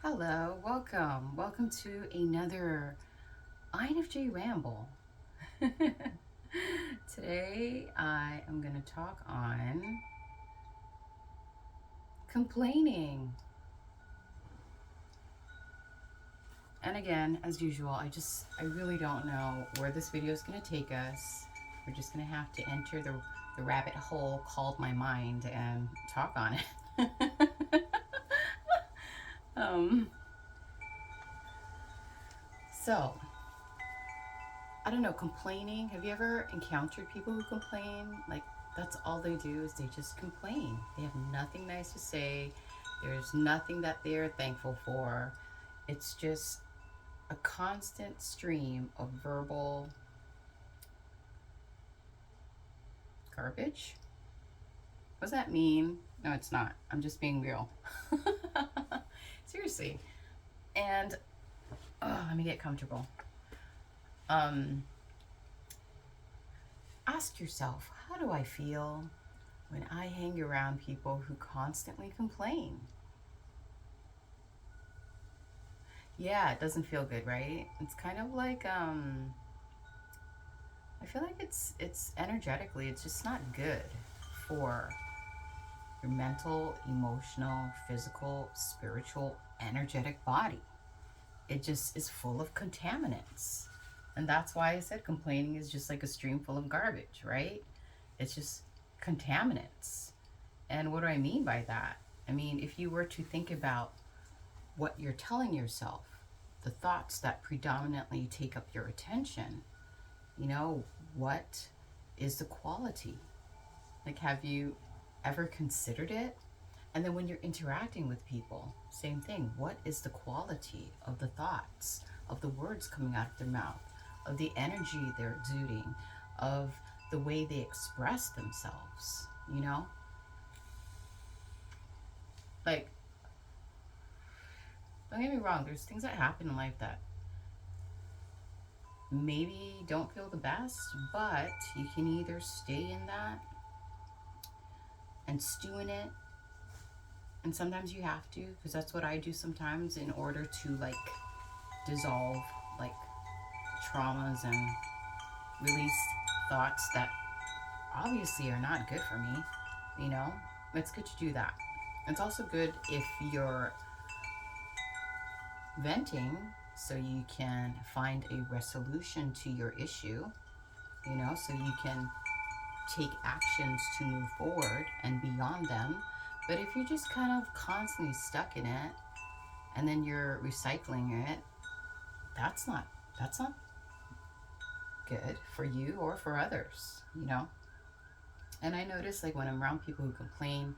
Hello, welcome to another INFJ ramble. Today I am going to talk on complaining. And again, as usual, I really don't know where this video is going to take us. We're just going to have to enter the rabbit hole called my mind and talk on it. um, so, I don't know, complaining. Have you ever encountered people who complain? Like, that's all they do is they just complain. They have nothing nice to say. There's nothing that they're thankful for. It's just a constant stream of verbal garbage. What does that mean? No, it's not. I'm just being real. Seriously. And let me get comfortable. Ask yourself, how do I feel when I hang around people who constantly complain? Yeah, it doesn't feel good, right? It's kind of like I feel like it's energetically it's just not good for your mental, emotional, physical, spiritual, energetic body. It just is full of contaminants. And that's why I said complaining is just like a stream full of garbage, right? It's just contaminants. And what do I mean by that? I mean, if you were to think about what you're telling yourself, the thoughts that predominantly take up your attention, what is the quality? Like, have you ever considered it? And then when you're interacting with people, same thing. What is the quality of the thoughts, of the words coming out of their mouth, of the energy they're exuding, of the way they express themselves, Like, don't get me wrong, there's things that happen in life that maybe don't feel the best, but you can either stay in that and stew in it, and sometimes you have to, because that's what I do sometimes in order to like dissolve like traumas and release thoughts that obviously are not good for me. you know it's good to do that. It's also good if you're venting so you can find a resolution to your issue, so you can take actions to move forward and beyond them. But if you're just kind of constantly stuck in it and then you're recycling it, that's not good for you or for others. And I notice, like, when I'm around people who complain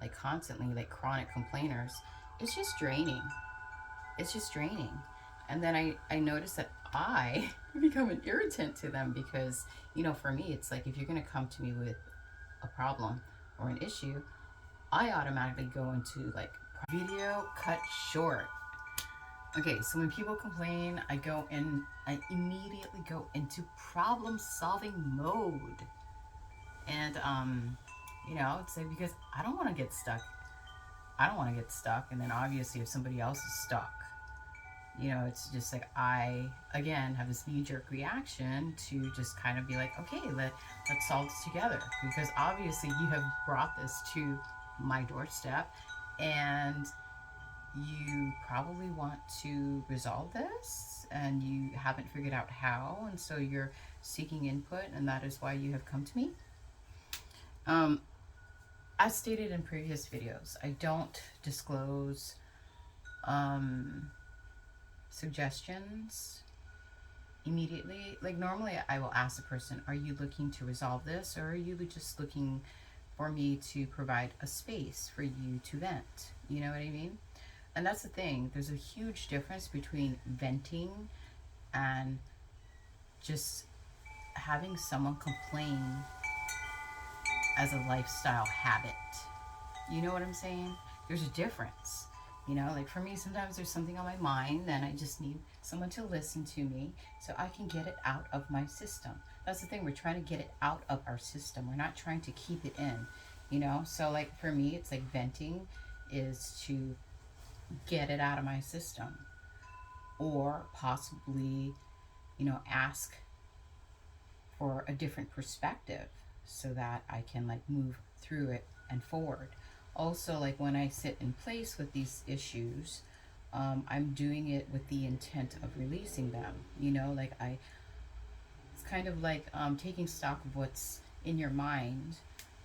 like constantly, like chronic complainers, it's just draining. It's just draining. And then I notice that I become an irritant to them because, for me, it's like if you're going to come to me with a problem or an issue, I automatically go into like video cut short. Okay, so when people complain, I immediately go into problem solving mode. And, it's like because I don't want to get stuck. I don't want to get stuck. And then obviously, if somebody else is stuck, it's just like I, again, have this knee jerk reaction to just kind of be like, okay, let's solve this together. Because obviously, you have brought this to my doorstep and you probably want to resolve this and you haven't figured out how. And so you're seeking input, and that is why you have come to me. As stated in previous videos, I don't disclose suggestions immediately. Like, normally I will ask the person, are you looking to resolve this, or are you just looking for me to provide a space for you to vent? You know what I mean? And that's the thing. There's a huge difference between venting and just having someone complain as a lifestyle habit. You know what I'm saying? There's a difference. Like for me, sometimes there's something on my mind and I just need someone to listen to me so I can get it out of my system. That's the thing. We're trying to get it out of our system. We're not trying to keep it in, So like for me, it's like venting is to get it out of my system, or possibly, ask for a different perspective so that I can like move through it and forward. Also, like when I sit in place with these issues, I'm doing it with the intent of releasing them. Like it's kind of like taking stock of what's in your mind,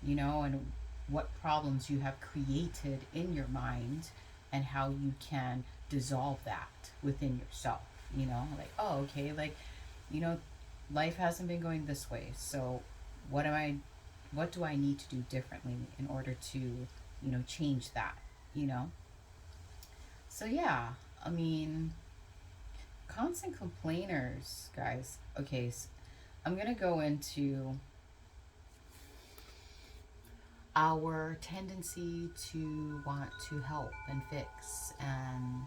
and what problems you have created in your mind, and how you can dissolve that within yourself. Like, oh, okay, like, you know, life hasn't been going this way, so what am I, what do I need to do differently in order to, change that, you know? So, yeah, I mean, constant complainers, guys. Okay, so I'm gonna go into our tendency to want to help and fix and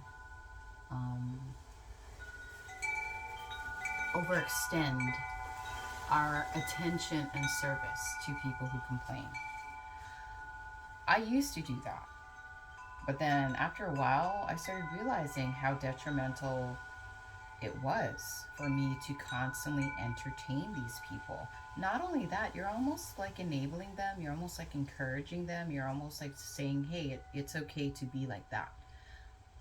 um, overextend our attention and service to people who complain. I used to do that, but then after a while, I started realizing how detrimental it was for me to constantly entertain these people. Not only that, you're almost like enabling them, you're almost like encouraging them, you're almost like saying, hey, it's okay to be like that.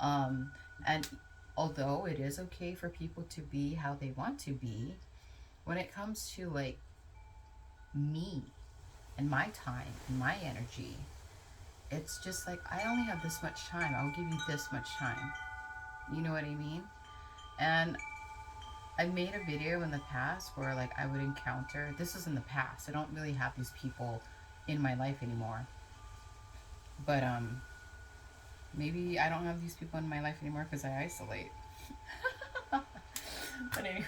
Um, and although it is okay for people to be how they want to be, when it comes to like me and my time and my energy, it's just like, I only have this much time. I'll give you this much time. You know what I mean? And I made a video in the past where like I would encounter, this is in the past. I don't really have these people in my life anymore. But maybe I don't have these people in my life anymore because I isolate. But anyways,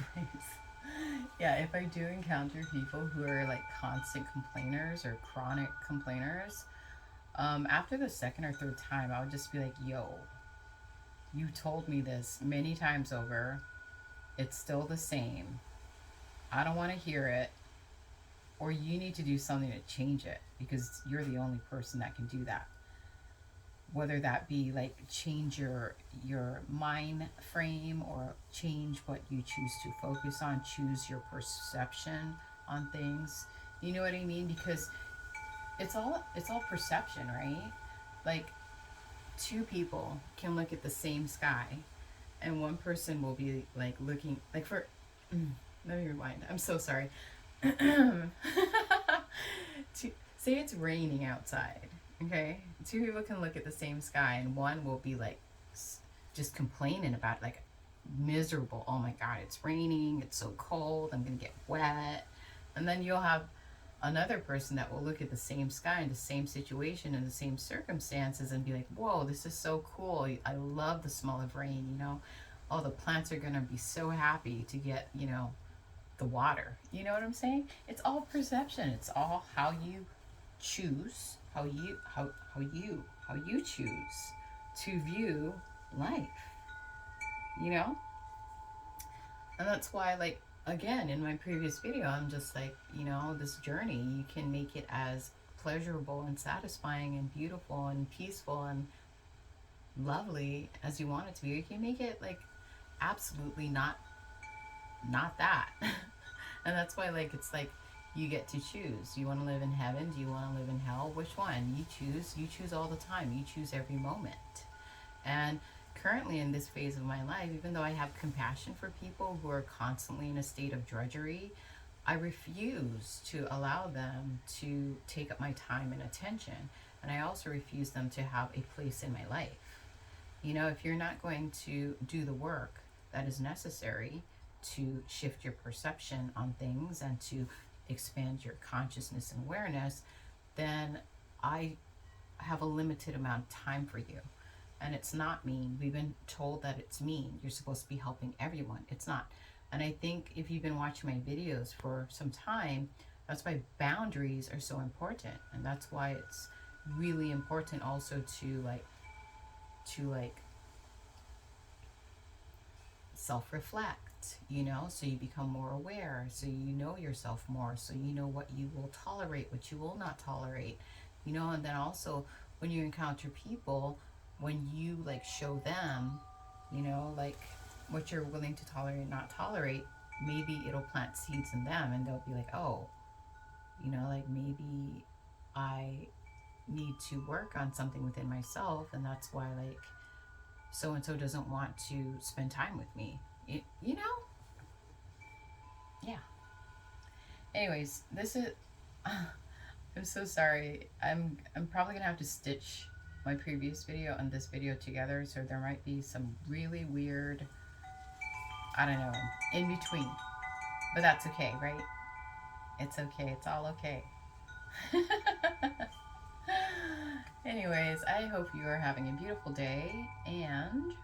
yeah, if I do encounter people who are like constant complainers or chronic complainers, after the second or third time, I would just be like, yo, you told me this many times over. It's still the same. I don't want to hear it. Or you need to do something to change it because you're the only person that can do that. Whether that be like change your mind frame, or change what you choose to focus on, choose your perception on things. You know what I mean? Because it's all perception, right? Like two people can look at the same sky, and one person will be like looking like for let me rewind. I'm so sorry. Say it's raining outside, okay? Two people can look at the same sky, and one will be like just complaining about it, like miserable. Oh my god, it's raining. It's so cold. I'm gonna get wet. And then you'll have another person that will look at the same sky in the same situation in the same circumstances and be like, whoa, this is so cool. I love the smell of rain, Oh, the plants are going to be so happy to get, the water. You know what I'm saying? It's all perception. It's all how you choose, how you choose to view life, you know? And that's why, like, again, in my previous video, I'm just like, this journey, you can make it as pleasurable and satisfying and beautiful and peaceful and lovely as you want it to be. You can make it like absolutely not that. And that's why, like, it's like you get to choose. Do you want to live in heaven? Do you want to live in hell? Which one? You choose all the time. You choose every moment. And currently in this phase of my life, even though I have compassion for people who are constantly in a state of drudgery, I refuse to allow them to take up my time and attention. And I also refuse them to have a place in my life. If you're not going to do the work that is necessary to shift your perception on things and to expand your consciousness and awareness, then I have a limited amount of time for you. And it's not mean. We've been told that it's mean. You're supposed to be helping everyone. It's not. And I think if you've been watching my videos for some time, that's why boundaries are so important. And that's why it's really important also to self-reflect, so you become more aware, so you know yourself more, so you know what you will tolerate, what you will not tolerate, and then also when you encounter people when you like show them, you know, like what you're willing to tolerate and not tolerate, maybe it'll plant seeds in them and they'll be like, oh, you know, like maybe I need to work on something within myself, and that's why like so and so doesn't want to spend time with me. You know? Yeah. Anyways, this is I'm so sorry. I'm probably gonna have to stitch my previous video and this video together, so there might be some really weird, I don't know, in between. But that's okay, right? It's okay. It's all okay. Anyways, I hope you are having a beautiful day and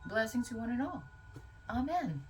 blessings to one and all. Amen.